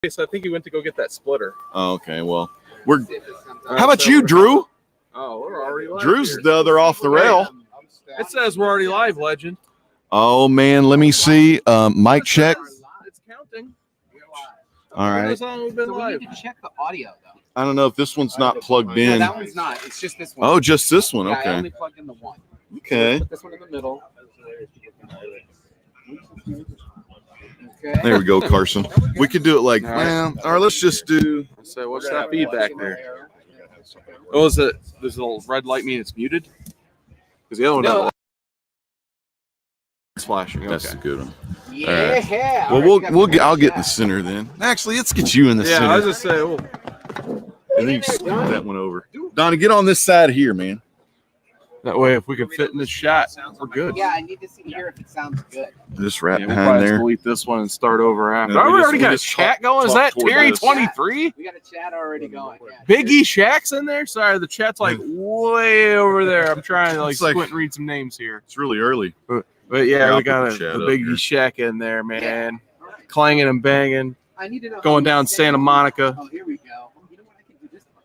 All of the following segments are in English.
So I think he went to go get that splitter. Oh, okay, well, we're. How about you, Drew? Oh, we're already live. Drew's here. the other off the rail. It says we're already live, Legend. Oh man, let me see. Mic check. It's counting. All right. As long as we've been So we live. need to check the audio though. I don't know if this one's not plugged No, in. that one's not. It's just this one. Oh, just this one. Yeah, I Okay. only plugged in the one. Okay. Put this one in the middle. Okay. There we go, Carson. We could do it like, well, all right, let's just do. So what's that feedback there? Oh, is it? Does the little red light mean it's muted? Because the other one doesn't. It's flashing. Okay. That's a good one. Yeah. Well, I'll get in the center then. Actually, let's get you in the center. Yeah, I was just saying. Well, And then you scoot that one over. Donnie, get on this side here, man. that way, if we can fit in this shot, we're good. Yeah, I need to see here if it sounds good. Just right We'll behind probably there. delete this one and start over after. Yeah, Oh, we we just- already we got a just chat talk- going. Is talk that toward Terry this. 23? We got a chat already going. Yeah. Biggie Shack's in there. Sorry, the chat's like way over there. I'm trying to It's like- squint and read some names here. It's really early. But Yeah, yeah, I'll we put got the chat the up Biggie here. Shack in there, man. Clanging and banging. I need to know Going how down many Santa seconds- Monica. Oh, here we go. You know what? I can do this part.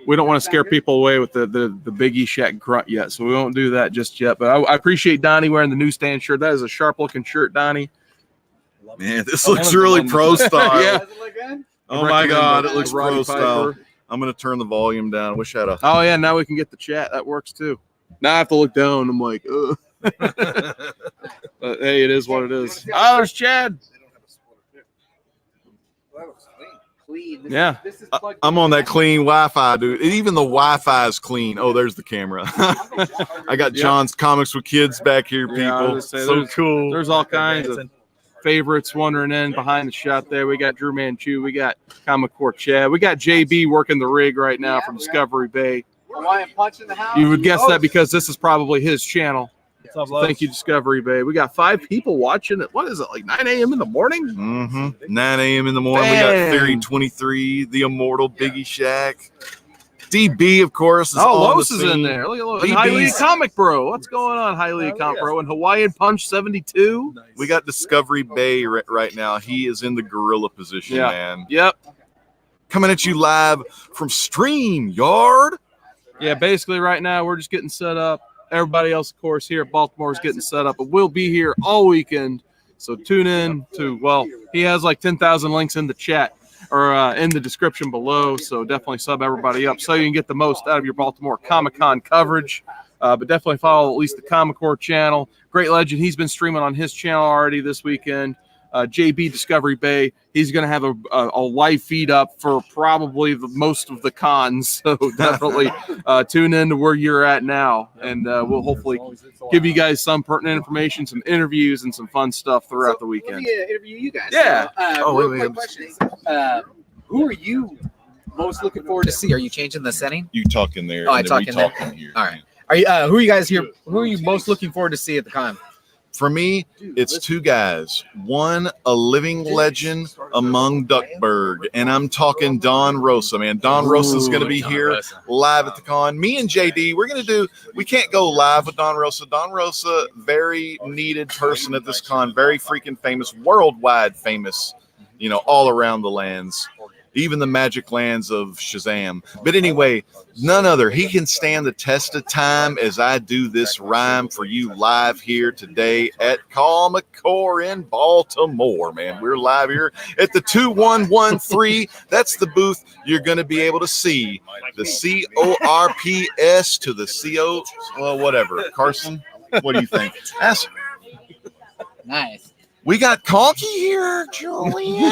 We don't want to scare people away with the Biggie Shack grunt yet, so we won't do that just yet. But I appreciate Donnie wearing the newsstand shirt. That is a sharp looking shirt, Donnie. Man, this looks really pro style. Yeah. Does it look good? Oh my God, it looks Roddy pro style. Piper. I'm gonna turn the volume down. I wish I had a. Oh yeah, now we can get the chat. That works too. Now I have to look down. I'm like, ugh. But hey, it is what it is. Oh, there's Chad. Clean. Yeah. This is plugged I'm in. on that clean Wi-Fi, dude. And even the Wi-Fi is clean. Oh, there's the camera. I got Yeah. John's Comics with Kids back here, Yeah, I people. was gonna say, So there's- cool. There's all kinds of favorites wandering in behind the shot there. We got Drew Manchu. We got Comic Core Chad. We got JB working the rig right now from Discovery Bay. Hawaiian punch in the house. You would guess Oh, that because this is probably his channel. So thank you, Discovery Bay. We got 5 people watching it. What is it, like 9 a.m. in the morning? 9 a.m. in the morning. We got Dang. Theory 23, the immortal Biggie Shack. DB, of course, is Oh, on Los the is in scene. there. Look at Los. BB's. Highly Comic Bro. What's going on, Highly Comic Bro? And Hawaiian Punch 72. We got Discovery Bay right now. He is in the gorilla position, Yeah. man. Yep. Coming at you live from StreamYard. Yeah, basically right now we're just getting set up. Everybody else, of course, here at Baltimore is getting set up, but we'll be here all weekend. So tune in to, well, he has like 10,000 links in the chat or in the description below. So definitely sub everybody up so you can get the most out of your Baltimore Comic-Con coverage. But definitely follow at least the Comic Core channel. Great Legend, he's been streaming on his channel already this weekend. JB Discovery Bay, he's going to have a live feed up for probably the most of the cons. So definitely tune in to where you're at now, and we'll hopefully give you guys some pertinent information, some interviews, and some fun stuff throughout the Let weekend. me interview you guys. Yeah. So, wait, real quick question. Who are you most looking forward to see? Are you changing the setting? You talk in there. Oh, I and then talk we in there? talk in here. All right. Are you? Who are you guys here? Who are you most looking forward to see at the con? For me, it's 2 guys. One, a living legend among Duckburg, and I'm talking Don Rosa, man. Don Rosa's going to be here live at the con. Me and JD, we can't go live with Don Rosa. Don Rosa, very needed person at this con, very freaking famous, worldwide famous, all around the lands. Even the magic lands of Shazam. But anyway, none other. He can stand the test of time as I do this rhyme for you live here today at Comic Core in Baltimore, man. We're live here at the 2113. That's the booth you're going to be able to see. The CORPS to the CO, well, whatever. Carson, what do you think? Nice. We got Conky here, Julian.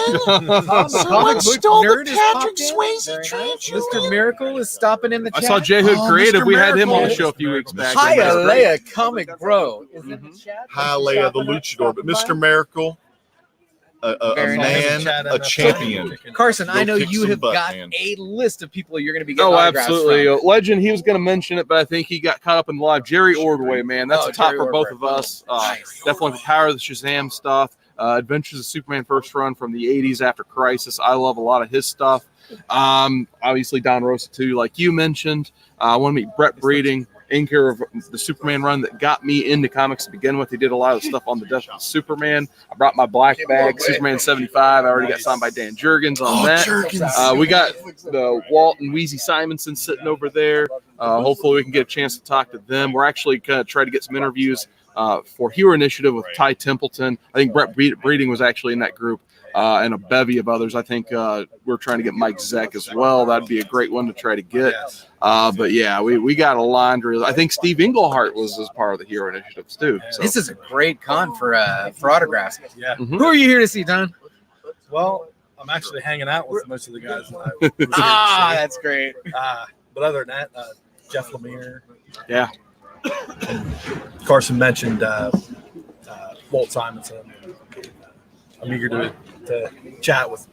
Someone stole the Patrick Swayze train. Mr. Miracle is stopping in the I chat. saw J Hood Oh, Creative. Mr. We had him on the Miracle. show a few weeks back. Hi, That's great. Alea Comic Bro. Is in the chat. Hi, Leia, the luchador. But Mr. Miracle, a Very nice. man, a champion. Carson, I Go know kick you some have butt, got man. a list of people you're going to be getting Oh, autographs absolutely. from. Legend, he was going to mention it, but I think he got caught up in live. Jerry Ordway, man. That's Oh, a top Jerry for both Ordway. of us. Nice. Definitely for Power of the Shazam stuff. Adventures of Superman first run from the 80s after Crisis. I love a lot of his stuff. Obviously, Don Rosa, too, like you mentioned. I want to meet Brett Breeding. inker of the Superman run that got me into comics to begin with. He did a lot of stuff on the Death of Superman. I brought my black bag, Superman 75. I already got signed by Dan Jurgens on that. We got the Walt and Wheezy Simonson sitting over there. Hopefully we can get a chance to talk to them. We're actually going to try to get some interviews for Hero Initiative with Ty Templeton. I think Brett Breeding was actually in that group. And a bevy of others. I think we're trying to get Mike Zeck as well. That'd be a great one to try to get. But yeah, we got a laundry. I think Steve Englehart was as part of the Hero Initiatives too. So. This is a great con for autographs. Yeah. Who are you here to see, Don? Well, I'm actually hanging out with most of the guys. That's great. But other than that, Jeff Lemire. Yeah. Carson mentioned Walt Simonson. I'm eager to chat with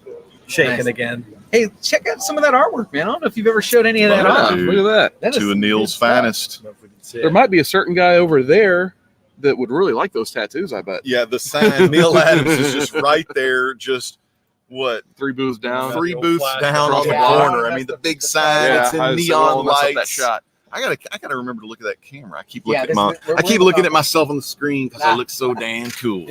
Shaken again. Hey, check out some of that artwork, man. I don't know if you've ever showed any of that off. Dude. Look at that. Two of Neil's finest. There might be a certain guy over there that would really like those tattoos, I bet. Yeah, the sign, Neil Adams is just right there, just what? 3 booths down. 3 booths down on the Yeah. corner. I mean, the big sign, it's in I neon won't mess up that lights. shot. I gotta remember to look at that camera. I keep Yeah, looking we're looking about- at myself on the screen because I look so damn cool.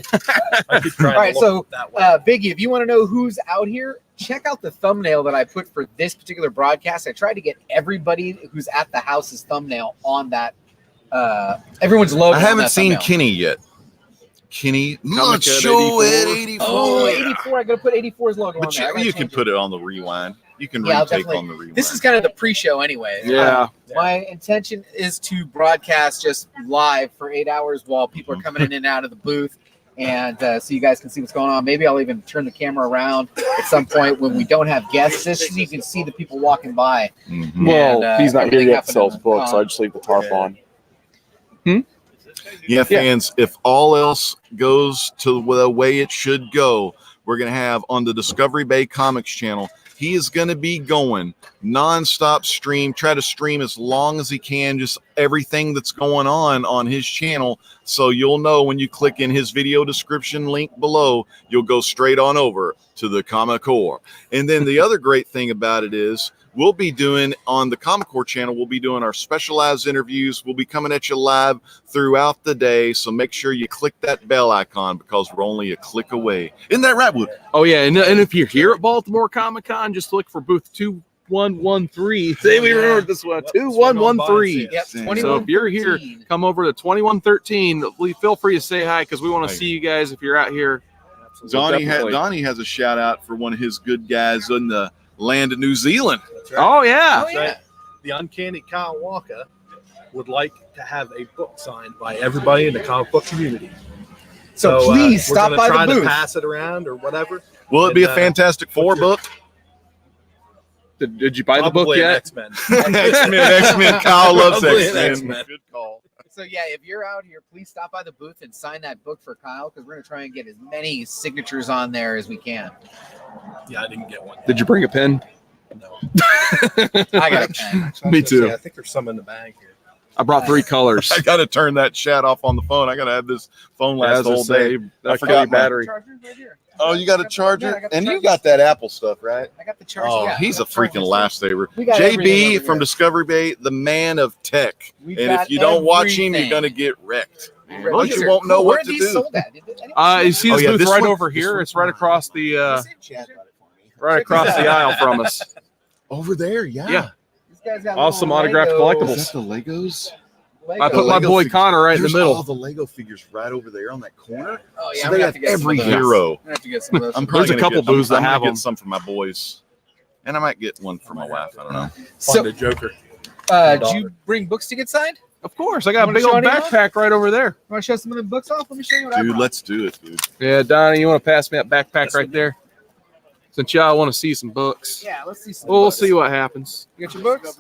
I keep trying All right, to so look that way. Biggie, if you want to know who's out here, check out the thumbnail that I put for this particular broadcast. I tried to get everybody who's at the house's thumbnail on that. Everyone's logo. I on haven't that seen thumbnail. Kenny yet. Kenny, Comic at show 84. at 84. Oh, 84. I got to put 84's logo on But there. I gotta you can change put it on the rewind. You can Yeah, I'll retake definitely- on the rewind. This is kind of the pre-show anyway. Yeah. My intention is to broadcast just live for 8 hours while people are coming in and out of the booth, and so you guys can see what's going on. Maybe I'll even turn the camera around at some point when we don't have guests, just so you can see the people walking by. Mhm. Well, And, he's not here everything yet. happened Sells in the books. con. I just leave the tarp Yeah. on. Yeah, fans, if all else goes to the way it should go, we're going to have on the Discovery Bay Comics channel, he is going to be going nonstop stream, try to stream as long as he can, just everything that's going on his channel. So you'll know when you click in his video description link below, you'll go straight on over to the Comic Core. And then the other great thing about it is we'll be doing on the Comic Core channel, we'll be doing our specialized interviews. We'll be coming at you live throughout the day. So make sure you click that bell icon because we're only a click away. Isn't that right, Wood? Oh, yeah. And if you're here at Baltimore Comic Con, just look for booth 2113. Say we remembered this one. 2113. Yep, So 21. So if you're here, come over to 2113. Feel free to say hi because we want to see you guys if you're out here. Donnie Definitely. has a shout out for one of his good guys in the land of New Zealand. That's right. Oh, yeah. Oh, yeah. The Uncanny Kyle Walker would like to have a book signed by everybody in the comic book community. So please we're stop gonna by try the to booth. pass it around or whatever. Will it be a And, Fantastic Four book? Did you buy the book Probably an yet? X-Men. X-Men. Kyle loves Probably an X-Men. X-Men. Good call. So yeah, if you're out here, please stop by the booth and sign that book for Kyle because we're gonna try and get as many signatures on there as we can. Yeah, I didn't get one. Did you bring a pen? No. I got a pen. Me too. I think there's some in the bag here. I brought 3 colors. I got to turn that chat off on the phone. I got to have this phone last As the I whole say, day. I forgot my battery. Charger right here. Oh, you got a Yeah, charger? I got the And you charger. got that Apple stuff, right? I got the charger. Oh, yeah, he's I a got chargers freaking too. lifesaver. We got everything JB over from here. Discovery Bay, the man of tech. We've And got if you don't watch him, everything. you're going to get wrecked. Well, You won't know where what are to these do. sold at? Did anyone You see Oh, this yeah, booth this right one- over this here? one- It's right across the see it? right across the aisle from us. Over there, yeah. Yeah. These guys got Awesome little autographed Lego- collectibles. Is that the Legos? Lego. I put my Lego boy figures. Connor right in the There's middle. all the Lego figures right over there on that corner. Oh yeah, So I'm they gonna have have to get some every of those. hero. I'm gonna have to get some of those. I'm probably There's a gonna couple get- booths that I'm gonna have get them. some for my boys, and I might get one for my wife. I don't know. So, Find a Joker. did you bring books to get signed? Of course, I got a Wanna big show old anyone? backpack right over there. You want to show some of the books off? Let me show you what I Dude, brought. let's do it, dude. Yeah, Donnie, you want to pass me that backpack Yes, right there? Since y'all want to see some books. Yeah, let's see some. Well, we'll books. see what happens. You got your books?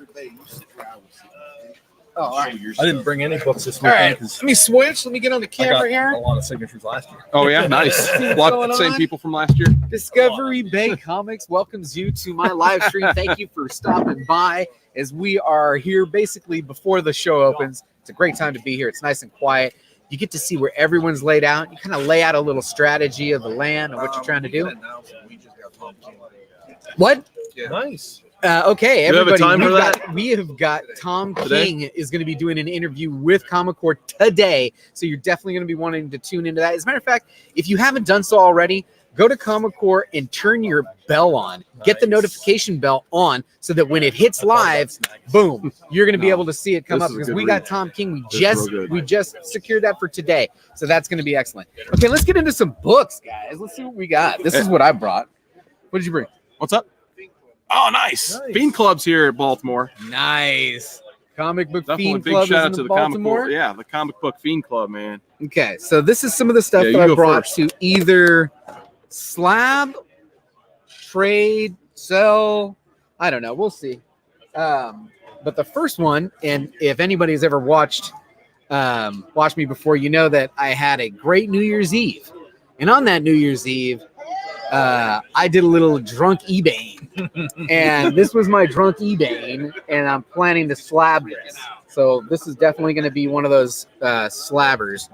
Oh, all right. I didn't bring any books this All right. weekend because Let me switch. Let me get on the I camera got here. a lot of signatures last year. Oh yeah, nice. What's Lot going same on? people from last year. Discovery Bay Comics welcomes you to my live stream. Thank you for stopping by as we are here basically before the show opens. It's a great time to be here. It's nice and quiet. You get to see where everyone's laid out. You kind of lay out a little strategy of the land and what you're trying to do. What? Nice. Okay, Do you have a everybody, time for we have got Tom Today? King is going to be doing an interview with Comic Core today, so you're definitely going to be wanting to tune into that. As a matter of fact, if you haven't done so already, go to Comic Core and turn your bell on. Get the notification bell on so that when it hits live, boom, you're going to be able to see it come This up is a because good we read. got Tom King. This is real good. We just secured that for today, so that's going to be excellent. Okay, let's get into some books, guys. Let's see what we got. This is what I brought. What did you bring? What's up? Oh, nice. Fiend Club's here at Baltimore. Nice. Comic Book Definitely Fiend big Club shout is out in to the Baltimore. comic book. Yeah, the comic book Fiend Club, man. Okay, so this is some of the stuff Yeah, that you I go brought first. to either slab, trade, sell. I don't know. We'll see. But the first one, and if anybody's ever watched me before, you know that I had a great New Year's Eve. And on that New Year's Eve, I did a little drunk eBaying. And this was my drunk eBaying, and I'm planning to slab this. So this is definitely going to be one of those slabbers.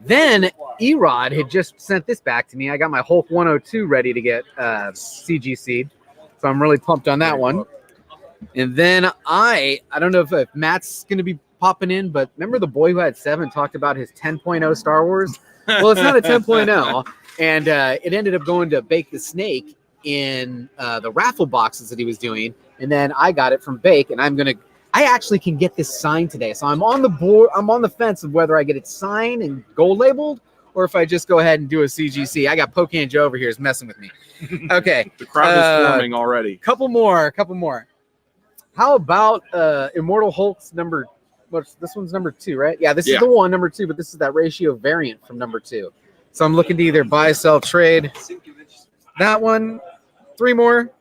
Then Erod had just sent this back to me. I got my Hulk 102 ready to get CGC'd. So I'm really pumped on that one. And then I don't know if Matt's going to be popping in, but remember the boy who had 7 talked about his 10.0 Star Wars? Well, it's not a 10.0. And it ended up going to Bake the Snake in the raffle boxes that he was doing. And then I got it from Bake, and I actually can get this signed today. So I'm on the fence of whether I get it signed and gold labeled or if I just go ahead and do a CGC. I got Pocan Joe over here is messing with me. Okay. The crowd is forming already. Couple more. How about Immortal Hulk's number? This one's number 2, right? Yeah, this is the one, number 2, but this is that ratio variant from number 2. So I'm looking to either buy, sell, trade. That one. 3 more.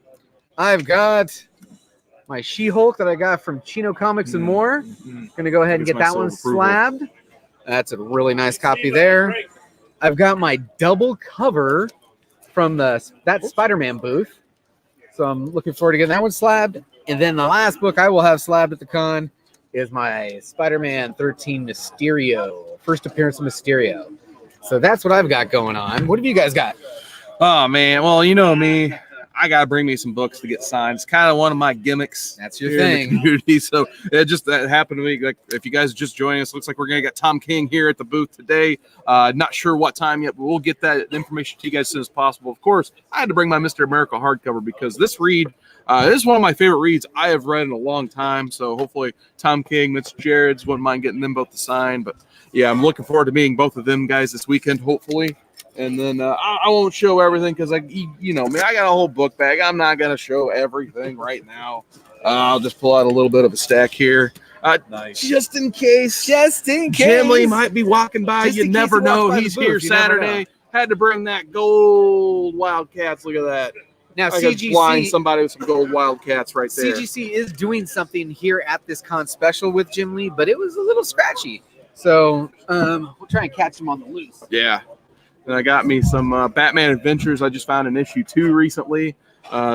I've got my She-Hulk that I got from Chino Comics and More. Gonna go ahead and get that one slabbed. That's a really nice copy there. I've got my double cover from that Spider-Man booth. So I'm looking forward to getting that one slabbed. And then the last book I will have slabbed at the con is my Spider-Man 13 Mysterio. First appearance of Mysterio. So that's what I've got going on. What have you guys got? Oh, man. Well, you know me. I got to bring me some books to get signed. It's kind of one of my gimmicks. That's your here in the thing. community. So that happened to me. Like, if you guys are just joining us, looks like we're going to get Tom King here at the booth today. Not sure what time yet, but we'll get that information to you guys as soon as possible. Of course, I had to bring my Mr. America hardcover because this read is one of my favorite reads I have read in a long time. So hopefully Tom King, Mitch Jared's, wouldn't mind getting them both to sign. But yeah, I'm looking forward to meeting both of them guys this weekend, hopefully. And then I won't show everything because, you know me, I got a whole book bag. I'm not going to show everything right now. I'll just pull out a little bit of a stack here. Nice. Just in case. Jim Lee might be walking by. Just You in case never he walks know. by the He's booth, here you never know. Saturday. Had to bring that gold Wildcats. Look at that. Now, I could blind CGC, somebody with some gold Wildcats right there. CGC is doing something here at this con special with Jim Lee, but it was a little scratchy. So we'll try and catch him on the loose. Yeah. And I got me some Batman Adventures. I just found an issue 2 recently.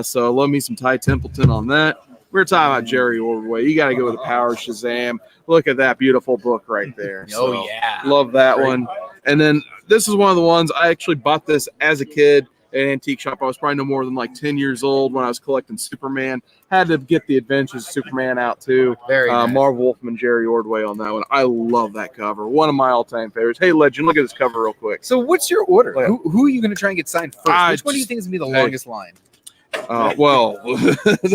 So I love me some Ty Templeton on that. We were talking about Jerry Ordway. You got to go with the Power Shazam. Look at that beautiful book right there. Oh, yeah. Love that one. And then this is one of the ones I actually bought this as a kid at an antique shop. I was probably no more than like 10 years old when I was collecting Superman. Had to get the Adventures of Superman out too. Very nice. Marv Wolfman, Jerry Ordway on that one. I love that cover. One of my all-time favorites. Hey, Legend, look at this cover real quick. So what's your order? Yeah. Who are you going to try and get signed first? Which one do you think is going to be the longest line? Well,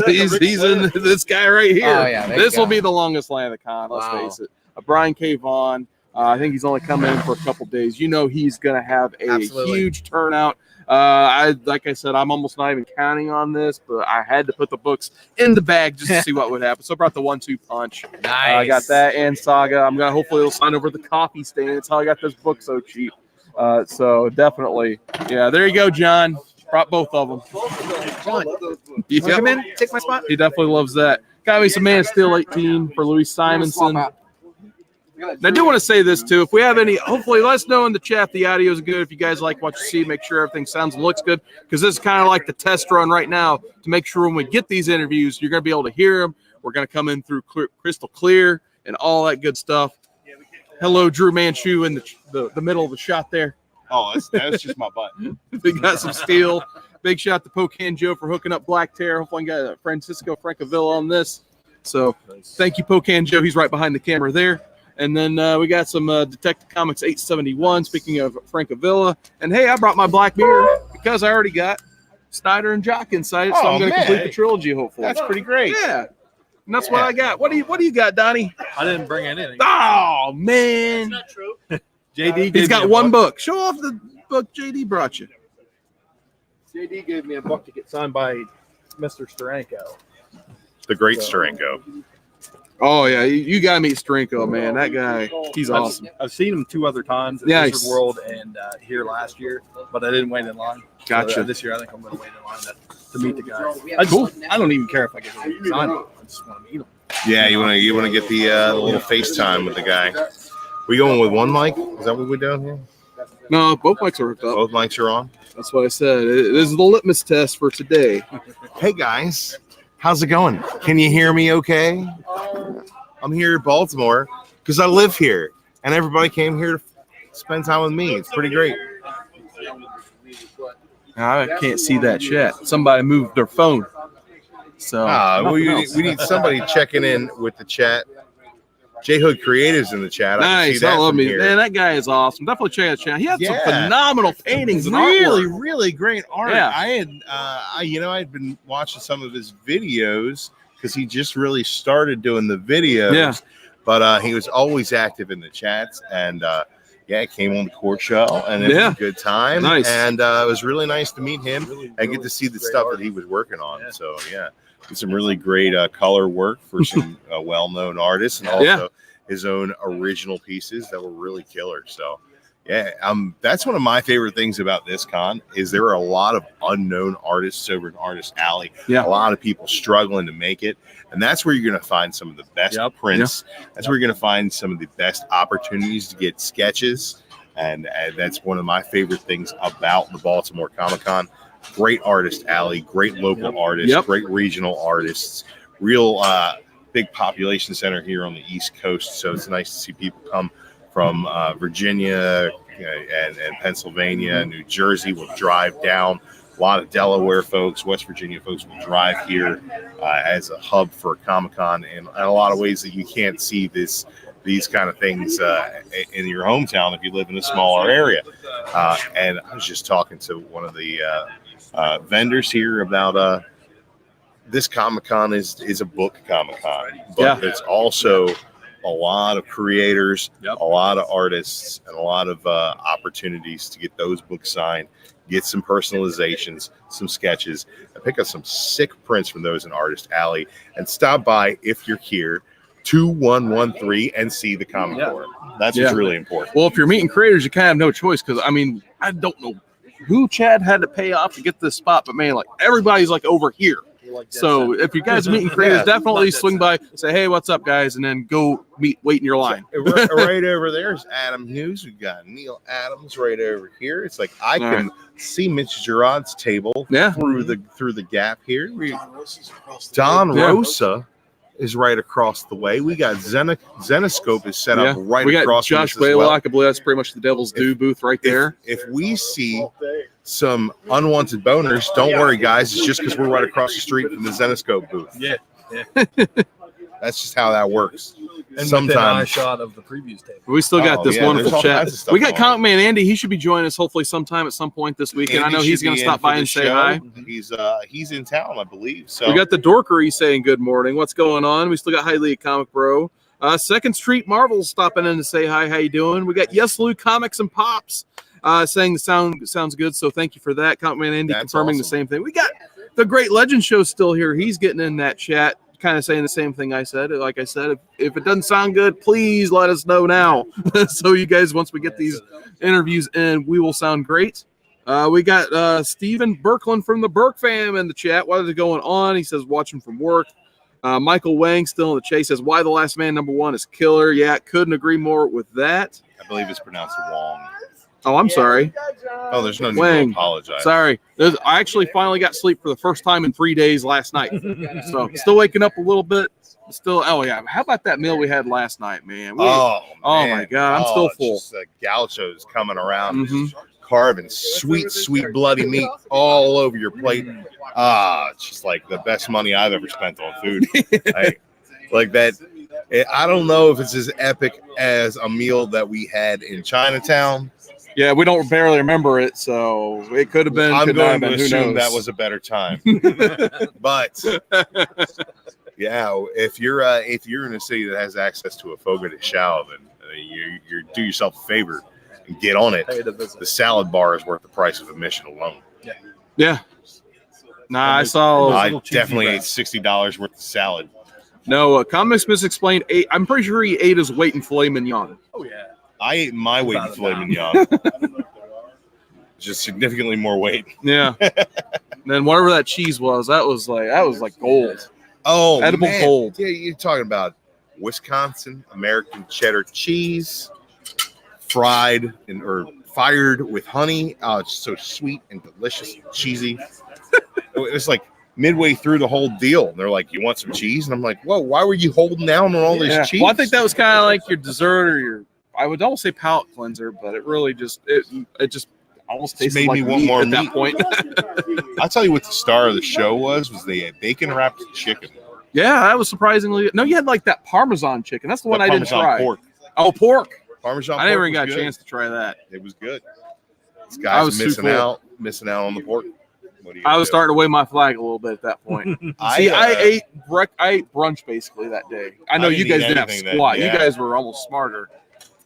he's in this guy right here. Oh, yeah, there you This will go. be the longest line of the con, let's Wow. face it. Brian K. Vaughan. I think he's only coming in for a couple days. You know he's going to have a Absolutely. huge turnout. Like I said, I'm almost not even counting on this, but I had to put the books in the bag just to see what would happen. So I brought the 1-2 punch. I got that and Saga. I'm gonna hopefully it'll sign over the coffee stain. That's how I got this book so cheap. So definitely, yeah. There you go, John. Brought both of them. John, Yep. come in, take my spot. He definitely loves that. Got me some Man of Steel 18 for Louis Simonson. And I do want to say this too. If we have any, hopefully let us know in the chat if the audio is good. If you guys like what you see, make sure everything sounds and looks good. Because this is kind of like the test run right now to make sure when we get these interviews, you're going to be able to hear them. We're going to come in through crystal clear and all that good stuff. Hello, Drew Manchu in the middle of the shot there. Oh, that's just my butt. We got some steel. Big shout out to Pocan Joe for hooking up Black Terror. Hopefully, I got Francisco Francavilla on this. So, thank you, Pocan Joe. He's right behind the camera there. And then we got some Detective Comics 871. Speaking of Francavilla, and hey, I brought my black beer because I already got Snyder and Jock inside it, so I'm going to complete the trilogy. Hopefully, That's pretty great. Yeah, and that's what I got. What do you got, Donnie? I didn't bring anything. Oh man, That's not true. JD, he's got one book. Show off the book JD brought you. JD gave me a book to get signed by Mr. Steranko. The great Steranko. Oh yeah, you got to meet Strinko, man. That guy, he's awesome. I've seen him 2 other times at Nice. Wizard World and here last year, but I didn't wait in line. Gotcha. So, this year, I think I'm going to wait in line to meet the guy. I don't even care if I get signed. I just want to meet him. Yeah, you want to get the little FaceTime with the guy. We going with one mic? Is that what we're doing here? No, both mics are hooked up. Both mics are on. That's what I said. This is the litmus test for today. Hey guys, how's it going? Can you hear me okay? I'm here in Baltimore because I live here and everybody came here to spend time with me. It's pretty great. I can't see that chat. Somebody moved their phone. So We need somebody checking in with the chat. J Hood Creatives in the chat. nice. I love me. Man, that guy is awesome. Definitely check out the channel. He had some phenomenal paintings and artwork. Really great art. Yeah. I'd been watching some of his videos because he just really started doing the videos. Yeah. But he was always active in the chats and it came on the court show and it was a good time. Nice. And it was really nice to meet him and get to see the stuff that he was working on. Yeah. So did some really great color work for some well-known artists and also his own original pieces that were really killer. So that's one of my favorite things about this con is there are a lot of unknown artists over in Artist Alley. Yeah. A lot of people struggling to make it. And that's where you're going to find some of the best prints. That's where you're going to find some of the best opportunities to get sketches. And that's one of my favorite things about the Baltimore Comic-Con. Great Artist Alley, great local artists, great regional artists, real big population center here on the East Coast. So it's nice to see people come from Virginia and Pennsylvania, New Jersey will drive down. A lot of Delaware folks, West Virginia folks will drive here as a hub for Comic-Con in a lot of ways that you can't see these kind of things in your hometown if you live in a smaller area. And I was just talking to one of the vendors here about this Comic-Con is a book Comic-Con, but it's also a lot of creators, a lot of artists, and a lot of opportunities to get those books signed, get some personalizations, some sketches, and pick up some sick prints from those in Artist Alley. And stop by if you're here, 2113, and see the comic board. That's what's really important. Well, if you're meeting creators, you kind of have no choice because I don't know who Chad had to pay off to get this spot, but man, like everybody's like over here. So if you guys are meeting creators, definitely swing by, say, hey, what's up, guys? And then go wait in your line. Right over there is Adam Hughes. We've got Neil Adams right over here. It's like I can see Mitch Gerard's table through the gap here. Don Rosa is right across the way. We got Zenoscope is set up right across. We got Josh Blaylock. I believe that's pretty much the Devil's Due booth right there. If we see some unwanted boners, don't worry, guys. It's just because we're right across the street from the Zenoscope booth. Yeah. That's just how that works. And sometimes shot of the previews table. We still got this wonderful chat. We got Comic Man Andy. He should be joining us hopefully sometime at some point this week. And I know he's going to stop by and say hi. He's in town, I believe. So we got the Dorkery saying good morning. What's going on? We still got Highly a Comic Bro. Second Street Marvel's stopping in to say hi. How you doing? We got Yes Lou Comics and Pops saying the sounds good. So thank you for that. Comic Man Andy confirming the same thing. We got the Great Legend Show still here. He's getting in that chat, kind of saying the same thing I said. Like I said, if it doesn't sound good, please let us know now. So you guys, once we get these interviews in, we will sound great. We got Stephen Berkland from the Burke fam in the chat. What is going on? He says watching from work. Michael Wang still in the chase says why the Last Man #1 is killer. Yeah, couldn't agree more with that. I believe it's pronounced Wong. Oh, I'm sorry. Oh, there's no need to apologize. Sorry. I actually finally got sleep for the first time in 3 days last night. So still waking up a little bit. Still, how about that meal we had last night, man? Oh my God, I'm still full. Just, gauchos coming around, carving sweet, sweet bloody meat all over your plate. It's just like the best money I've ever spent on food. Like that. I don't know if it's as epic as a meal that we had in Chinatown. Yeah, we don't barely remember it, so it could have been. I'm could going not to have been, who assume knows? that was a better time. But yeah, if you're in a city that has access to a fogo de chao, then you do yourself a favor and get on it. The salad bar is worth the price of admission alone. Yeah. Nah, I saw. I definitely ate $60 worth of salad. No, Comics Misexplained ate. I'm pretty sure he ate his weight in filet mignon. Oh yeah. I ate my weight in filet mignon. Just significantly more weight. Yeah. Then whatever that cheese was, that was like gold. Oh, Edible man. gold. Yeah, you're talking about Wisconsin American cheddar cheese, fried or fired with honey. Oh, it's so sweet and delicious and cheesy. It's like midway through the whole deal, and they're like, "You want some cheese?" And I'm like, "Whoa, why were you holding down on all this cheese?" Well, I think that was kind of like your dessert or your. I would almost say palate cleanser, but it really just it just almost tasted made like me want meat more at meat. that point. I'll tell you what the star of the show was the bacon wrapped chicken. Yeah, that was surprisingly. No, you had like that Parmesan chicken. That's the one I didn't Parmesan try. pork. Oh, pork. Parmesan. I never pork even got was a good. chance to try that. It was good. This guy's missing out on the pork. I was starting to wave my flag a little bit at that point. I ate brunch basically that day. I know you guys didn't have squat. You guys were almost smarter.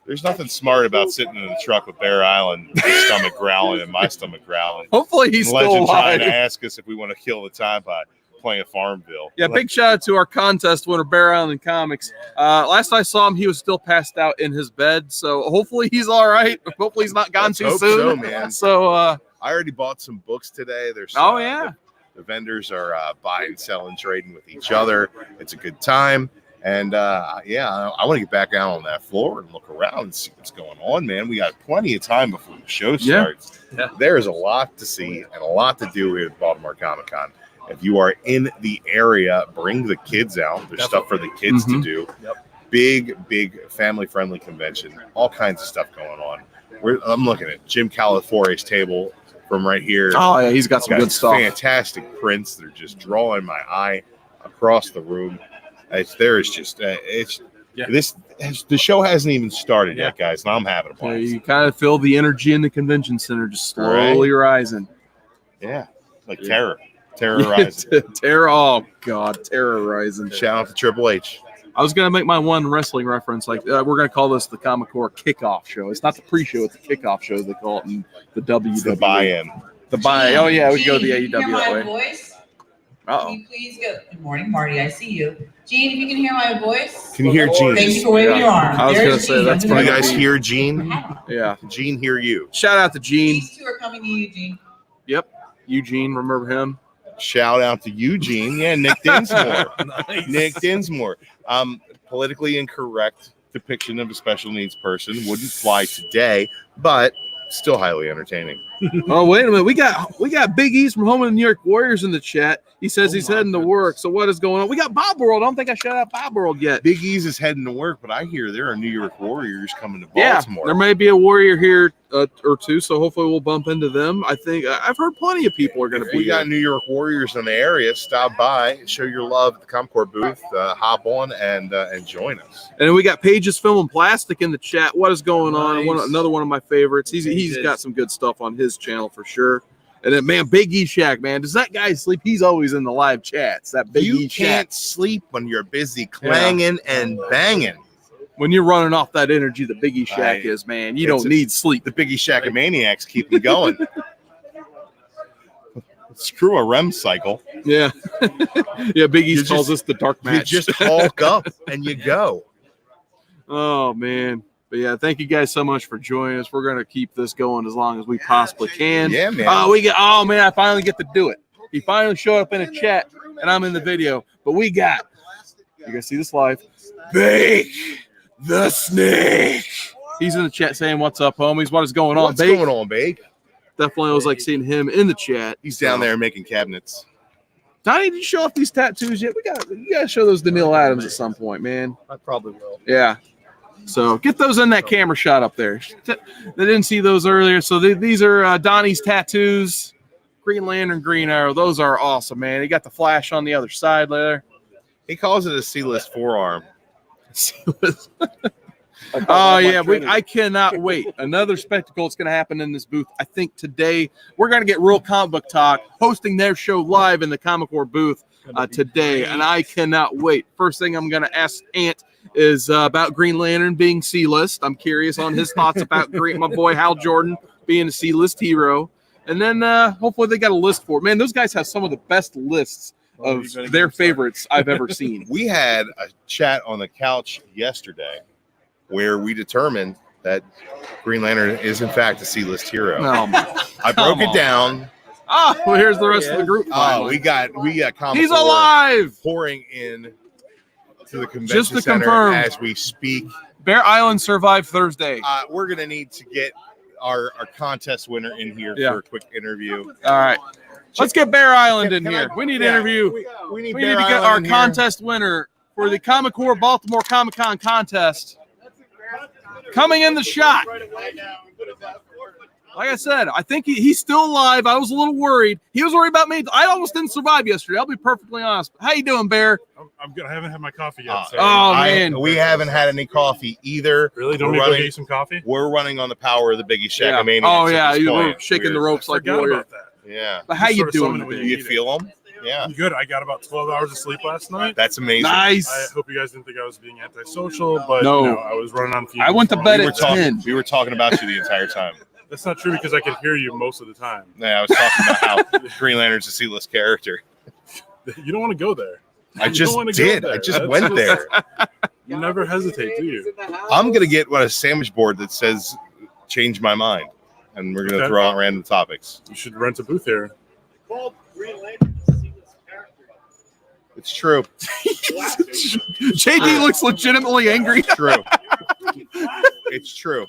There's nothing smart about sitting in the truck with Bear Island, his stomach growling and my stomach growling. Hopefully he's still Legend trying alive. to ask us if we want to kill the time by playing Farmville. Yeah, big shout out to our contest winner, Bear Island Comics. Last I saw him, he was still passed out in his bed. So hopefully he's all right. Hopefully he's not gone Let's too hope soon. so, man. So I already bought some books today. There's the vendors are buying, selling, trading with each other. It's a good time. And I want to get back out on that floor and look around and see what's going on, man. We got plenty of time before the show starts. Yeah. There's a lot to see and a lot to do here at Baltimore Comic-Con. If you are in the area, bring the kids out. There's stuff for the kids to do. Big family-friendly convention. All kinds of stuff going on. I'm looking at Jim Calafore's table from right here. Oh, yeah, he's got some good stuff. Fantastic prints. They're just drawing my eye across the room. The show hasn't even started yet, guys, and I'm having a blast. You kind of feel the energy in the convention center just slowly rising. Yeah, like terror rising. Terror, oh God, terror rising. Shout out to Triple H. I was gonna make my one wrestling reference, like we're gonna call this the Comic Core kickoff show. It's not the pre-show; it's the kickoff show. They call it in the WWE. It's the buy-in. Oh yeah, we go the AEW Can you hear that my way. voice? Uh-oh. Can you please go? Good morning, Marty. I see you. Gene, if you can hear my voice. Can you hear Gene? Thank you for waving your arm. I was There's gonna say, Gene. that's Can you pretty guys hear Gene? Yeah. Can Gene hear you? Shout out to Gene. These two are coming to you, Gene. Yep. Eugene, remember him? Shout out to Eugene. Yeah, Nick Dinsmore. Nice. Nick Dinsmore. Politically incorrect depiction of a special needs person wouldn't fly today, but still highly entertaining. Oh, wait a minute. We got Big E's from Home of the New York Warriors in the chat. He says he's heading to work. So what is going on? We got Bob World. I don't think I shut out Bob World yet. Big E's is heading to work, but I hear there are New York Warriors coming to Yeah, Baltimore. there may be a Warrior here or two, so hopefully we'll bump into them. I think I've heard plenty of people are going to If be we here. got New York Warriors in the area, stop by, show your love at the Comcore booth, hop on and join us. And we got Pages Film and Plastic in the chat. What is going on? Nice. Another one of my favorites. He's got some good stuff on his channel for sure. And then, man, Big E Shack, man. Does that guy sleep? He's always in the live chats. That Big You E Shack. can't sleep when you're busy clanging and banging. When you're running off that energy that Big E Shack is, man, you don't need sleep. The Biggie Shack Maniacs keep me going. Screw a REM cycle. Yeah. Yeah, Big E You calls just- us the dark You match. just hulk up and you go. Oh, man. But yeah, thank you guys so much for joining us. We're going to keep this going as long as we possibly can. Yeah, man. Oh man, I finally get to do it. He finally showed up in a chat and I'm in the video. But we got, you guys see this live, Bake the Snake. He's in the chat saying, "What's up, homies? What is going on, What's Bake?" going on, Bake? Definitely was like seeing him in the chat. He's down there making cabinets. Donnie, did you show off these tattoos yet? You gotta show those to Neil Adams at some point, man. I probably will. Yeah. So get those in that camera shot up there. They didn't see those earlier. So these are Donnie's tattoos. Green Lantern, Green Arrow. Those are awesome, man. He got the flash on the other side there. He calls it a C-list forearm. Oh, yeah. I cannot wait. Another spectacle is going to happen in this booth. I think today we're going to get Real Comic Book Talk hosting their show live in the Comic War booth today, and I cannot wait. First thing I'm going to ask Ant is about Green Lantern being C-list. I'm curious on his thoughts about my boy Hal Jordan being a C-list hero. And then hopefully they got a list for it. Man, those guys have some of the best lists of their favorites I've ever seen. We had a chat on the couch yesterday where we determined that Green Lantern is in fact a C-list hero. I broke it down. Oh, well, here's the rest of the group. Oh, we got Comic He's Core alive. pouring in to the convention Just to center confirm, as we speak. Bear Island survived Thursday. We're gonna need to get our contest winner in here for a quick interview. All right. Let's get Bear Island in here. We need to interview. We need to get our contest winner for the Comic Core Baltimore Comic Con contest. Coming in the shot. Like I said, I think he's still alive. I was a little worried. He was worried about me. I almost didn't survive yesterday. I'll be perfectly honest. How you doing, Bear? I'm good. I haven't had my coffee yet. So Man. We haven't had any coffee either. Really? Don't we go get you some coffee? We're running on the power of the Biggie Shack-a-Maniacs. Oh, yeah. You You're shaking the ropes like Forgot warrior. about that. Yeah. But how you doing? Do you feel them? Yeah. I'm good. I got about 12 hours of sleep last night. That's amazing. Nice. I hope you guys didn't think I was being antisocial, but No. I was running on fumes. I went to bed at 10. We were talking about you the entire time. That's not true because I could hear you most of the time. Yeah, I was talking about how Green Lantern's a C-list character. You don't want to go there. I just did. I just went there. You never hesitate, do you? I'm going to get a sandwich board that says change my mind. And we're going to throw out random topics. You should rent a booth here. It's true. JD looks legitimately angry. It's true. It's true.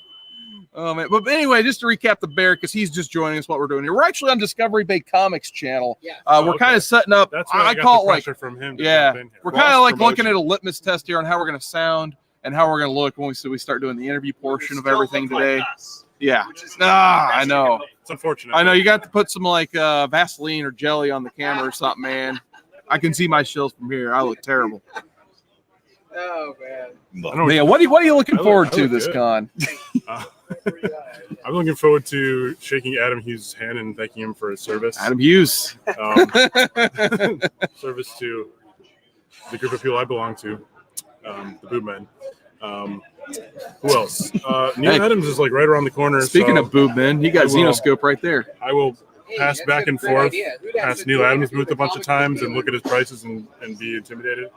Oh man! But anyway, just to recap the Bear, because he's just joining us. What we're doing here, we're actually on Discovery Bay Comics channel. We're kind of setting up. That's what I call it like from him. we're kind of like looking at a litmus test here on how we're going to sound and how we're going to look when we start doing the interview portion of everything today. Yeah. I know. It's unfortunate. I know you got to put some like Vaseline or jelly on the camera or something, man. I can see my shills from here. I look terrible. Oh man. Man, what are you looking forward to this con? I'm looking forward to shaking Adam Hughes' hand and thanking him for his service. Adam Hughes. Service to the group of people I belong to, the Boob Men. Who else? Neil Adams is like right around the corner. Speaking of Boob Men, you got Xenoscope right there. I will pass back and forth past Neil Adams' booth a bunch of times and look at his prices and be intimidated.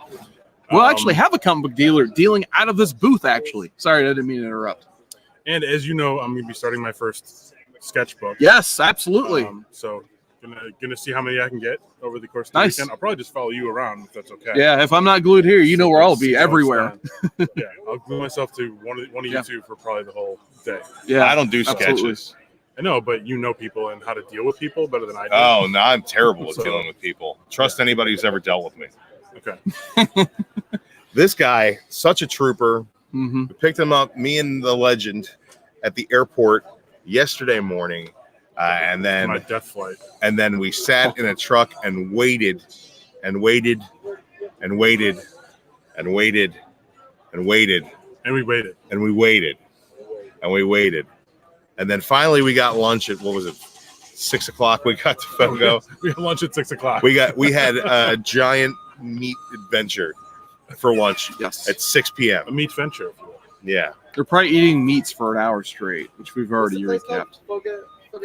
We'll actually have a comic book dealer dealing out of this booth, actually. Sorry, I didn't mean to interrupt. And as you know, I'm going to be starting my first sketchbook. Yes, absolutely. So gonna see how many I can get over the course of the weekend. I'll probably just follow you around if that's okay. Yeah, if I'm not glued here, you know where I'll be, everywhere. Yeah, I'll glue myself to one of you two for probably the whole day. Yeah, I don't do sketches. I know, but you know people and how to deal with people better than I do. Oh, no, I'm terrible at dealing with people. Trust anybody who's ever dealt with me. Okay. This guy, such a trooper. Mm-hmm. We picked him up, me and the legend, at the airport yesterday morning, and then my death flight. And then we sat in a truck and waited, and waited, and waited, and waited, and waited, and we waited, and we waited, and we waited, and then finally we got lunch at 6 o'clock. We got to Fogo. We had lunch at 6 o'clock. We had a giant meat adventure for lunch. Yes, at 6 p.m. A meat venture. Yeah, they're probably eating meats for an hour straight, which we've already recapped.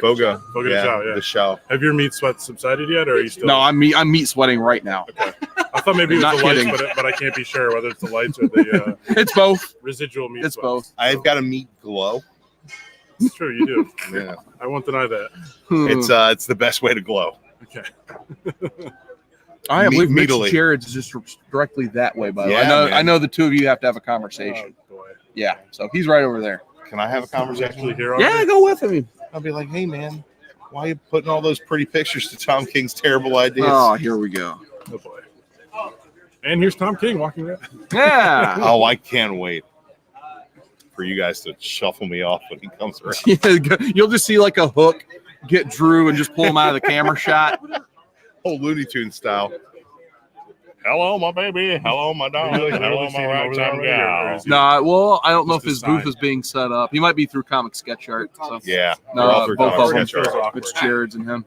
Fogo, yeah. The show. Have your meat sweat subsided yet, or are you still? No, I'm meat sweating right now. Okay. I thought maybe it was the lights, but I can't be sure whether it's the lights or the. It's both. Residual meat. It's sweat. both. I've got a meat glow. It's true, you do. Yeah, I won't deny that. It's the best way to glow. Okay. I believe Mitch Jared's is just directly that way. By the way, I know the two of you have to have a conversation. Oh, boy. Yeah, so he's right over there. Can I have a conversation? Actually here? Yeah, go with him. I'll be like, hey man, why are you putting all those pretty pictures to Tom King's terrible ideas? Oh, here we go. Oh boy. And here's Tom King walking in. Yeah. Oh, I can't wait. for you guys to shuffle me off when he comes around. Yeah, you'll just see like a hook get Drew and just pull him out of the camera shot. Oh, Looney Tunes style. Hello, my baby. Hello, my darling. Hello, my ragtime gal. Nah, well, I don't know if Just his a booth sign. is being set up. He might be through Comic Sketch Art. So. Yeah, No, we're all through both comic of them. sketch art. It's Jared's and him.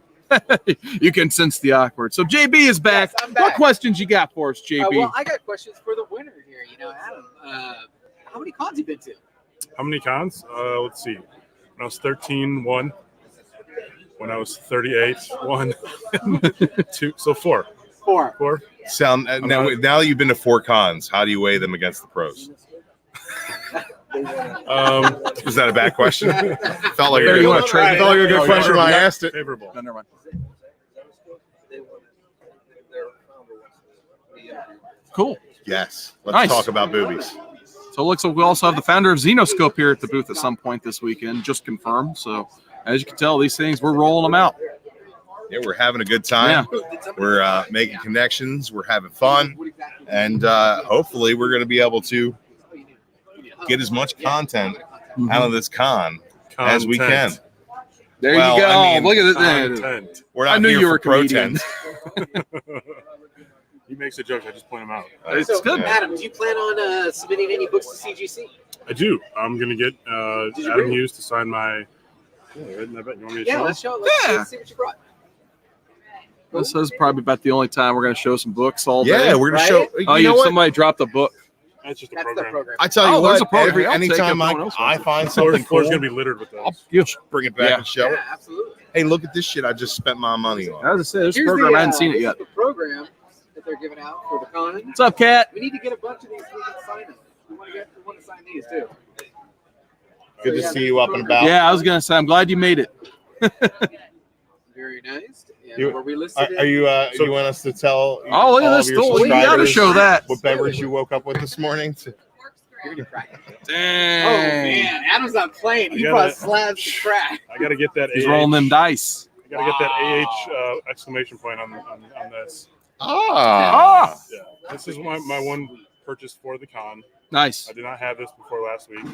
You can sense the awkward. So JB is back. Yes, I'm back. What questions you got for us, JB? Well, I got questions for the winner here. You know, Adam, how many cons you been to? How many cons? Let's see. When I was 13, 1. When I was 38, 1. 2. So 4. 4. 4. Now that you've been to 4 cons, how do you weigh them against the pros? Was that a bad question? Felt like There, you want to trade? felt like a good question when I asked it. Favorable. No, never mind. Cool. Yes. Let's Nice. talk about boobies. So it looks like we also have the founder of Xenoscope here at the booth at some point this weekend, just confirmed. So as you can tell, these things, we're rolling them out. Yeah, we're having a good time. We're making connections. We're having fun. And hopefully we're going to be able to get as much content out of this con as we can. There Well, you go. I mean, Look at it. Content. We're not I knew here you for were a comedian. pro-tent. He makes the jokes. I just point them out. It's So, good. Adam, do you plan on submitting any books to CGC? I do. I'm gonna get Did you Adam bring- Hughes to sign my. Yeah, right in that bet. You want me to Yeah, show? let's show. Yeah. Let's see what you brought. This is probably about the only time we're going to show some books all day. Yeah, we're going to Right? show. Oh, you know what? somebody dropped a book. That's just a That's the program. program. I tell you Oh, there's what, a program. I'll take it if anytime no one else I wants it. find Floor's something cool, gonna be littered with those. Yes. bring it back Yeah. and show it. Yeah, absolutely. Hey, look at this shit I just spent my money on. As I said, this Here's program, the, I hadn't seen it this yet. is the program that they're giving out for the con. What's up, Kat? We need to get a bunch of these so we can sign them. We want to sign these too. Good to see you up and about. Yeah, I was going to say, I'm glad you made it. Very nice. And You- were we listed? Are you you want us to tell Oh, look all at of this your stool. You got to subscribers show that. what beverage you woke up with this morning? Give me a crack. Dang. Oh man, Adam's not playing. He I brought gotta- slabs to crack. I gotta get that. He's AH, rolling them dice. I gotta get that AH exclamation point on this. Ah, Yeah, this is my one purchase for the con. nice. I did not have this before last week.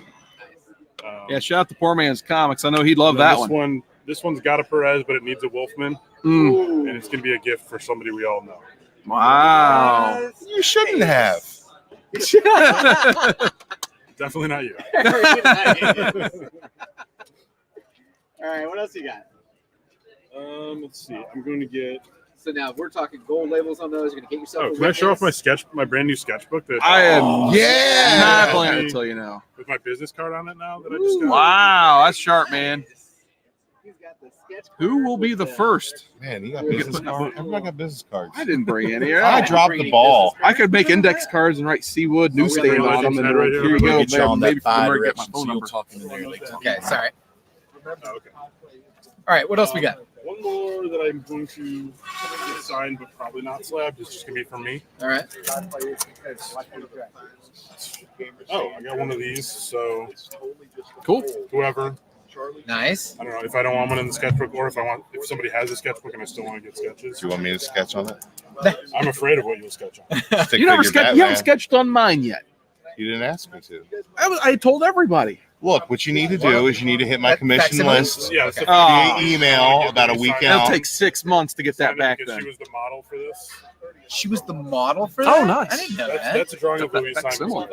Yeah, shout out to Poor Man's Comics. I know he'd love and that this one. This one's got a Perez, but it needs a Wolfman, Mm. and it's gonna be a gift for somebody we all know. Wow. You shouldn't have. Definitely not you. Very nice. All right, what else you got? Let's see. I'm going to get. So now we're talking gold labels on those. You're gonna get yourself. Oh, a can I show off witness. my brand new sketchbook that I am Yeah. not playing it till you know. with my business card on it now that I just got. Wow, that's sharp, man. He's got the sketch Who will be the first? Man, you got business cards. Everybody got business cards. I didn't bring any. I dropped the ball. I could make index cards and write Seawood newsstand on them. And Right here. here you go. Get you on Maybe that five from there, get my direction, phone so you'll number. talking in there like Okay, sorry. Oh, okay. All right, what else we got? One more that I'm going to get signed, but probably not slabbed. It's just gonna be from me. All right. Oh, I got one of these. So Cool. whoever, Nice. I don't know if I don't want one in the sketchbook, or if somebody has a sketchbook and I still want to get sketches. Do you want me to sketch on it? I'm afraid of what you'll sketch on. Stick You never figure sketched. You haven't Batman. sketched on mine yet. You didn't ask me to. I told everybody. Look, what you need to do is you need to hit my That commission facsimile? list Yeah, it's Oh. via email about a week It'll out. take 6 months to get that back because then. she was the model for this. She was the model for Oh, that. nice. I didn't know That's, that. that's a drawing of Louis That's Simon. similar.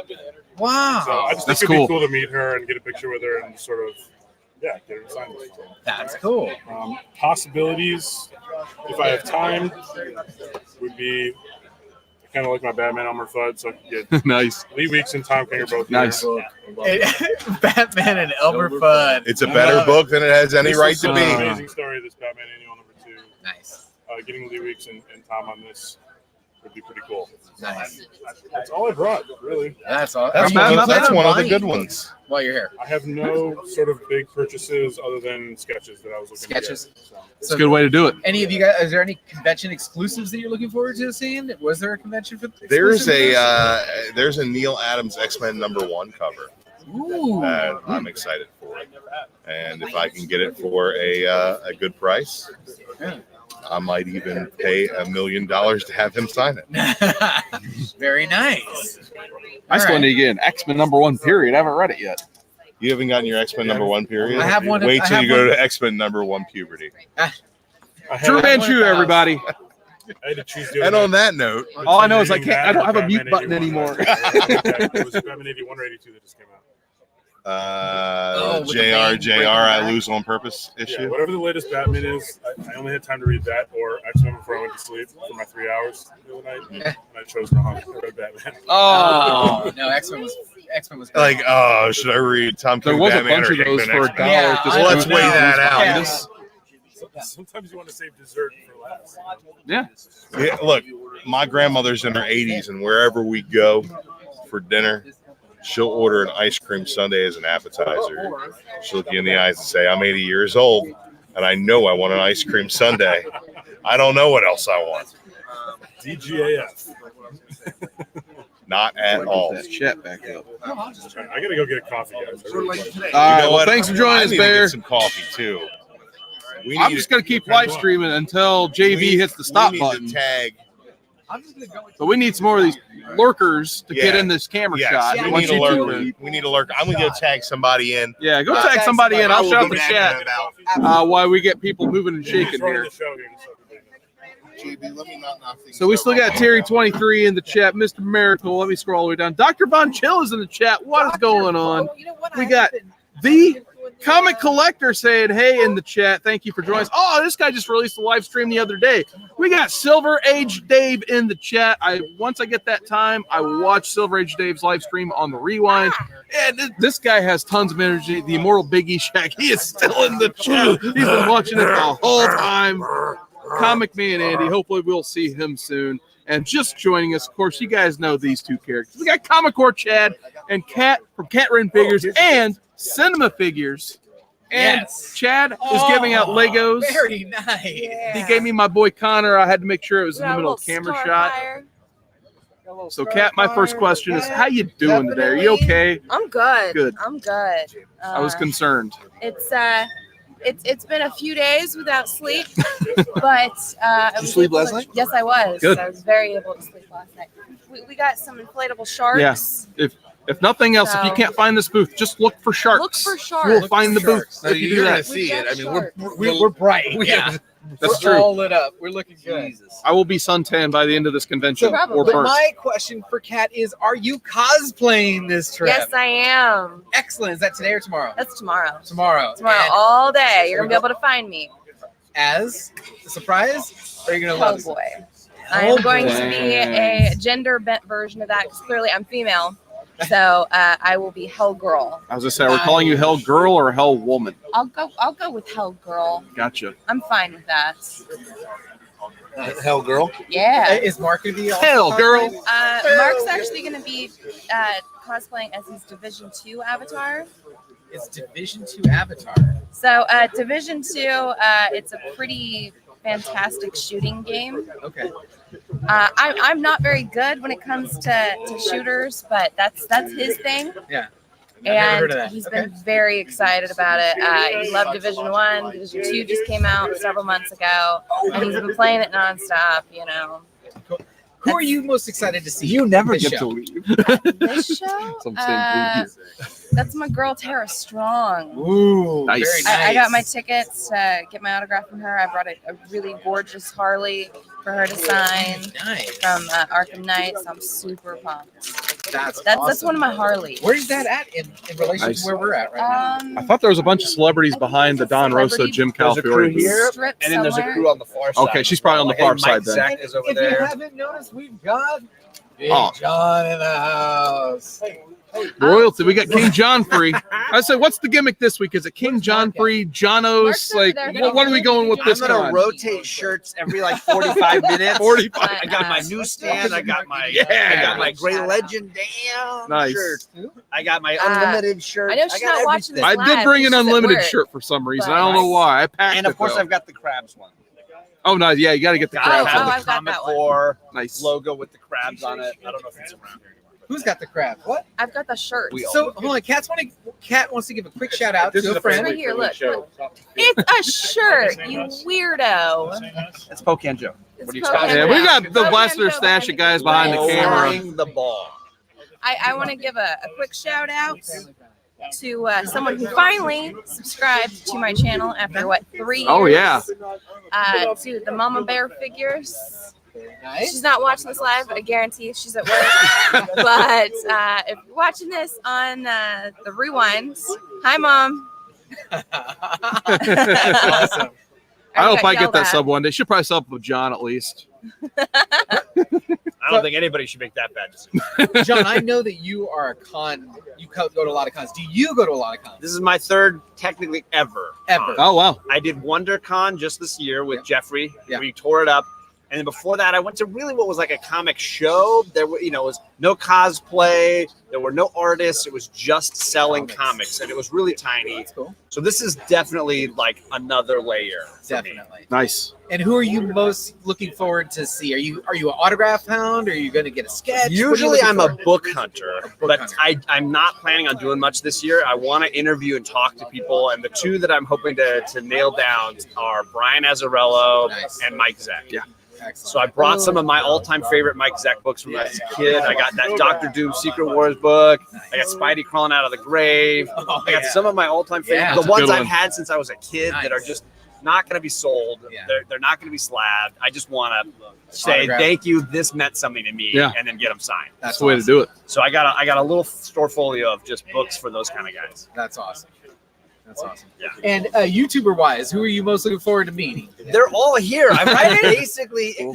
Wow. So I just think That's it'd cool. be cool to meet her and get a picture with her and sort of, yeah, get her to sign this. That's cool. Possibilities, if I have time, would be kind of like my Batman Elmer Fudd, so I could get Nice. Lee Weeks and Tom King are both Nice. here. Batman and Elmer Fudd. It's a better book than it has any This right is to an be. amazing story, this Batman Annual #2. Nice. Getting Lee Weeks and Tom on this would be pretty cool. Nice. That's all I brought, really. That's all. That's Are you one, that's planning one on of the buying good ones. while you're here? I have no sort of big purchases other than sketches that I was looking Sketches. to get. So. It's a good way to do it. Any of you guys? Is there any convention exclusives that you're looking forward to seeing? Was there a convention for? There's exclusive there's a Neil Adams X-Men #1 cover Ooh. that I'm excited for, and if I can get it for a good price, I might even pay $1 million to have him sign it. Very nice. I still All right. need to get an X-Men #1 period. I haven't read it yet. You haven't gotten your X-Men #1 period? I have one. Wait I till have you go one. to X-Men #1 puberty. Drew Manchu, everybody. I had to choose. And on that note, All I know is I don't have a mute button anymore. It was Batman 81 or 82 that just came out. with the JR, Bane I breaking lose on purpose Yeah, issue. whatever the latest Batman is, I only had time to read that or X-Men before I went to sleep for my 3 hours the other night, and I chose wrong. I read Batman. Oh, No, X-Men was good. Like, should I read Tom there King was a Batman bunch or of those Hickman for a X-Men? dollar. Yeah, at this I Let's point. weigh that out. Yeah. Sometimes you want to save dessert for last. Yeah. Yeah, look, my grandmother's in her 80s, and wherever we go for dinner, she'll order an ice cream sundae as an appetizer. She'll look you in the eyes and say, I'm 80 years old, and I know I want an ice cream sundae. I don't know what else I want. DGAF. Not at all. That chat back up. I gotta go get a coffee, guys. I really want to. All right. Well, thanks for joining I us, need to Bear. get some coffee too. We I'm need just to- gonna keep live streaming until JV hits the stop we need button. to tag. But we need some more of these lurkers to get Yeah. in this camera Yes, shot. we Once need a you lurk. two in. We need a lurk. I'm gonna go tag somebody in. Yeah, go tag somebody in. I'll shout the chat About. while we get people moving and shaking here. The show here, so JB, let me not knock things So we over. still got Terry23 in the chat. Mr. Miracle, let me scroll all the way down. Dr. Von Chill is in the chat. What is going on? We got the Comic Collector saying, hey, in the chat. Thank you for joining us. Oh, this guy just released a live stream the other day. We got Silver Age Dave in the chat. Once I get that time, I will watch Silver Age Dave's live stream on the rewind. And this guy has tons of energy. The Immortal Biggie Shack, he is still in the chat. He's been watching it the whole time. Comic Man Andy. Hopefully we'll see him soon. And just joining us, of course, you guys know these two characters. We got Comic Core Chad and Cat from Cat Ren Figures and Cinema Figures. And Yes. Chad is giving out Legos. Very nice. He gave me my boy Connor. I had to make sure it was in the middle of the camera shot. So, Kat, my first question is, how you doing today? Are you okay? I'm good. Good. I'm good. I was concerned. It's been a few days without sleep, but Did you sleep last night? Yes, I was. Good. I was very able to sleep last night. We got some inflatable sharks. Yeah. If nothing else, if you can't find this booth, just look for sharks. Look for sharks. You'll find the booth No, if you do you're gonna that. see it. I mean, We're bright. yeah. That's We're true. all lit up. We're looking good. I will be suntan by the end of this convention Probably. or But burnt. my question for Kat is, are you cosplaying this trip? Yes, I am. Excellent. Is that today or tomorrow? That's tomorrow. Tomorrow. Tomorrow And all day. You're gonna be able to find me. as a surprise? Or are you going to love it? Hellboy. I am going to be Dang. a gender bent version of that because clearly I'm female. So I will be Hell Girl. I was gonna say, we're calling you Hell Girl or Hell Woman. I'll go with Hell Girl. Gotcha. I'm fine with that. Hell girl. Yeah. Is Mark going to be also Hell, girl. cosplaying? Mark's actually going to be cosplaying as his Division 2 avatar. It's Division 2 Avatar. So Division 2, it's a pretty fantastic shooting game. Okay. I'm not very good when it comes to shooters, but that's his thing. Yeah. I've never heard of And that. he's Okay. been very excited about it. He loved Division 1. Division 2 just came out several months ago, and he's been playing it nonstop, you know. Who are you most excited to see? You never this get show? to leave. This show? So I'm saying That's my girl, Tara Strong. Ooh, Nice. very nice. I got my tickets to get my autograph from her. I brought a really gorgeous Harley for her to sign Nice. from Arkham Knight, so I'm super pumped. That's That's awesome. one of my Harleys. Where's that at in relation Nice. to where we're at right now? I thought there was a bunch of celebrities behind the Don Rosa, Jim There's a crew Calafiore. here, Strip and then there's a somewhere. crew on the far side. Okay, she's probably on the Like, far Mike side then. Zach is over If you there. haven't noticed, we've got Big Oh. John in the house. Royalty. We got King John free. I said, what's the gimmick this week? Is it King John free, Jonos? Mark's over Like, there. what are we going with I'm this I'm gonna time? rotate shirts every like 45 minutes. 45. I got my newsstand. I got my Yeah. I got my Gray Legend damn Nice. shirt. I got my Uh, unlimited shirt. I know she's got not watching everything. this I did live, bring an she's at unlimited work. shirt for some reason. But I don't know why. I packed And it, of course, though. I've got the crabs one. Oh, no. Yeah, you got to get the Oh, crowd. Have oh, the I've got Comic that one. Core Nice. logo with the crabs on it. I don't know if it's around here anymore. Who's got the crab? What? I've got the shirt. So hold on, Kat wants to give a quick shout out to a It's friend. right here. Look. It's a shirt, you weirdo. It's Pocan Joe. It's What are you Pokemon. Yeah, we got the Pokemon Blaster Joe stash of guys behind the Right. camera. Throwing the ball. I want to give a quick shout out. to someone who finally subscribed to my channel after 3 years. Oh, yeah. To the Mama Bear figures. Nice. She's not watching this live. I guarantee she's at work. But if you're watching this on the rewinds, hi, Mom. That's awesome. I hope I get yelled that at. sub one day. Should probably sub with John at least. I don't think anybody should make that bad decision. John, I know that you are a con. You go to a lot of cons. Do you go to a lot of cons? This is my third, technically ever. Ever. Oh, wow. I did WonderCon just this year with Jeffrey. Yeah. We tore it up. And then before that, I went to really what was like a comic show. There were, was no cosplay. There were no artists. It was just selling comics, and it was really tiny. That's cool. So this is definitely like another layer. for me. Definitely. Nice. And who are you most looking forward to see? Are you an autograph hound? Are you going to get a sketch? Usually I'm a book hunter, but hunter. I'm not planning on doing much this year. I want to interview and talk to people, and the two that I'm hoping to nail down are Brian Azzarello Nice. and Mike Zeck. Yeah. Excellent. So I brought some of my all-time favorite Mike Zeck books from when I was a kid. I got that Doctor Doom Secret Wars book. I got Spidey crawling out of the grave. Oh, I got some of my all-time favorites, Yeah. the That's a ones good I've one. had since I was a kid that are Nice. just not going to be sold. Yeah. They're not going to be slabbed. I just want to say Autograph. thank you. This meant something to me, Yeah. and then get them signed. That's the way to do it. So I got a little storefolio of just books for those kind of guys. That's awesome. That's awesome. Yeah. And YouTuber wise, who are you most looking forward to meeting? They're all here. I basically. I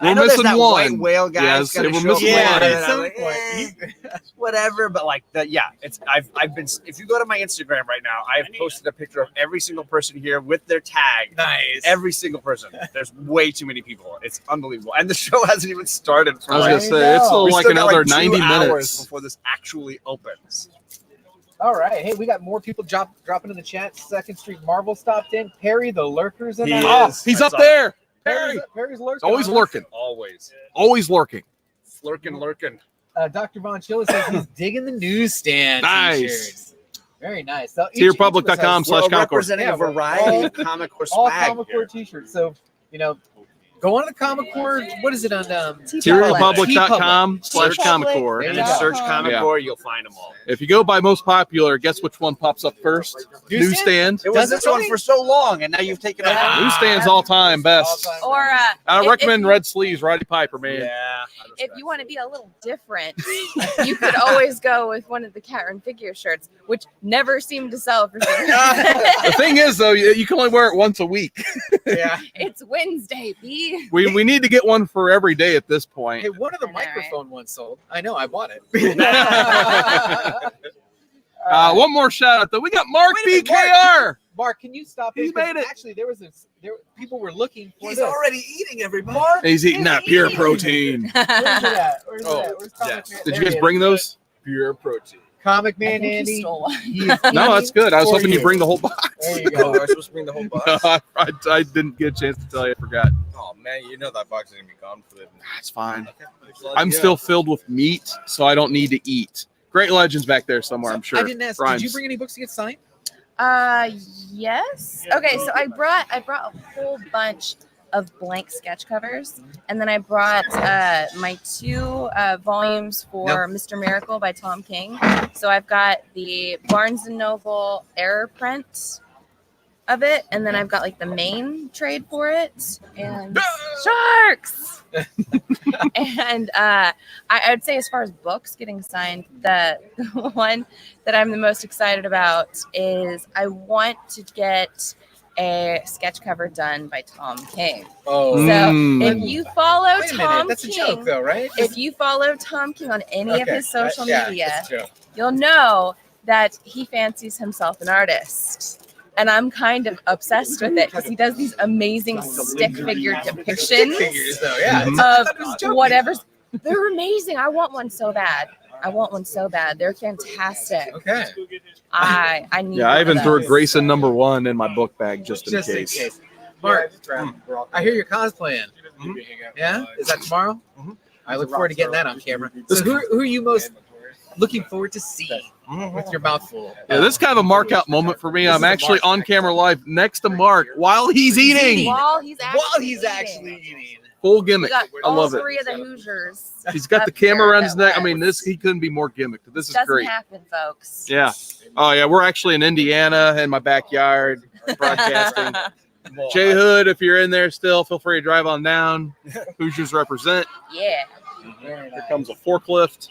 We're know there's missing that one. white whale guy. Yes, Yes, we're missing Yeah, one. at some point. Whatever, but like that, yeah. It's I've been. If you go to my Instagram right now, I've posted a picture of every single person here with their tag. Nice. Every single person. There's way too many people. It's unbelievable, and the show hasn't even started. For I was like, going to say, it's know. we like still got, another 2 90 hours minutes. before this actually opens. All right. Hey, we got more people dropping in the chat. Second Street Marvel stopped in. Perry the Lurker's in He there. Oh, is. he's I up saw there. Perry. Perry's lurking. Always lurking. Always Always lurking. lurking. Dr. Von Chilla says he's digging the newsstand. Nice. T-shirts. Very nice. So TierRepublic.com We're /Comic Core. representing a variety of comic or all swag. Comic Core T-shirts. So go on to the Comic Core. What is it on? TierRepublic.com /Comic Core. There And you then go. search Comic Yeah. Core, you'll find them all. If you go by most popular, guess which one pops up first? Newsstand. It Does was it this one really? for so long, and now you've taken it out. Newsstand's all time best. Or I if- recommend if, Red Sleeves, Roddy Piper, man. Yeah. if you want to be a little different, you could always go with one of the Karen figure shirts, which never seem to sell for some The reason. thing is, though, you can only wear it once a week. Yeah. It's Wednesday, B. We need to get one for every day at this point. Hey, one of the I know, right? microphone ones sold. I know. I bought it. One more shout out though. We got Mark Wait a minute, BKR. Mark, can you stop He this? 'Cause made it. Actually, there people were looking for He's this. already eating everybody. Mark He's eating is that pure eating. protein. Where's it at? Where's it Oh, at? Where's Comic yes. Man? Did There you guys it is. bring those? Pure protein. Comic I Man think he Andy? stole one. He is No, that's good. I was for hoping you'd bring the whole box. There you Oh, go. I was supposed to bring the whole box. I didn't get a chance to tell you. I forgot. Oh man, you know that box is gonna be gone for the. That's fine. I'm still filled with meat, so I don't need to eat. Great Legends back there somewhere, I'm sure. I didn't ask. Rhymes. Did you bring any books to get signed? Yes. Okay, so I brought a whole bunch of blank sketch covers, and then I brought my 2 volumes for Mr. Miracle by Tom King. So I've got the Barnes and Noble error print of it, and then I've got like the main trade for it, and sharks. And I'd say as far as books getting signed, the one that I'm the most excited about is I want to get a sketch cover done by Tom King. Oh, So Mm. if you follow wait a minute. Tom That's a King, joke, though, right? if you follow Tom King on any of his social Yeah, media, it's a joke. you'll know that he fancies himself an artist. And I'm kind of obsessed with it because he does these amazing stick figure depictions Figures, though, yeah. Mhm. I of thought it was joking. whatever's. They're amazing. I want one so bad. They're fantastic. Okay. I need. Yeah, I one even of threw a those. Grayson #1 in my book bag just in Just in case. case. Mark, I hear you're cosplaying. Yeah? Is that tomorrow? Mhm. I look forward to getting that on camera. So who are you most looking forward to seeing with your mouth full? Yeah, this is kind of a mark out moment for me. This I'm is a actually mark on out. camera live next to Mark while he's eating. While he's actually While he's eating. actually eating. Full We gimmick. got I all love it. 3 of the Hoosiers. He's got the up here camera around his at neck. I mean, West. he couldn't be more gimmicked. This is Doesn't great. happen, folks. Yeah. Oh yeah, we're actually in Indiana in my backyard broadcasting. Well, Jay Hood, if you're in there still, feel free to drive on down. Hoosiers represent. Yeah. Very Here nice. comes a forklift.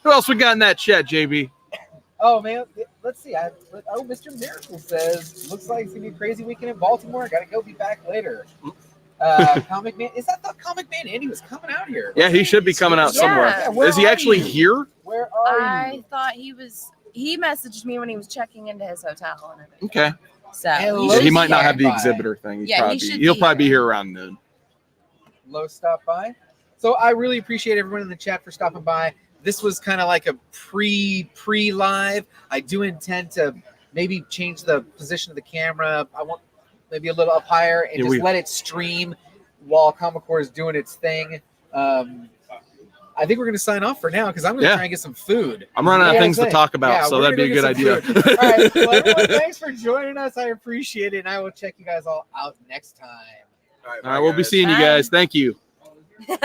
Who else we got in that chat, JB? Oh man, let's see. Mr. Miracle says looks like it's gonna be a crazy weekend in Baltimore. Gotta go. Be back later. Comic Man, is that the Comic Man Andy was coming out here? Yeah, he should be coming out Yeah. somewhere. Where Is he are actually you? here? Where are I you? thought he was. He messaged me when he was checking into his hotel and everything. Okay. So Hello, Yeah, he should might be not here. have the Bye. exhibitor thing. He's Yeah, he probably should he'll be probably be here. here around noon. Low stop by. So I really appreciate everyone in the chat for stopping by. This was kind of like a pre live. I do intend to maybe change the position of the camera. I want maybe a little up higher and Yeah, just let it stream while Comic Core is doing its thing. I think we're going to sign off for now because I'm going to Yeah. try and get some food. I'm running out Yeah, of things to same. talk about, Yeah, so we're that'd be a gonna good get some idea. food. All right, well, everyone, thanks for joining us. I appreciate it, and I will check you guys all out next time. All right, we'll be seeing you Bye. guys. Thank you.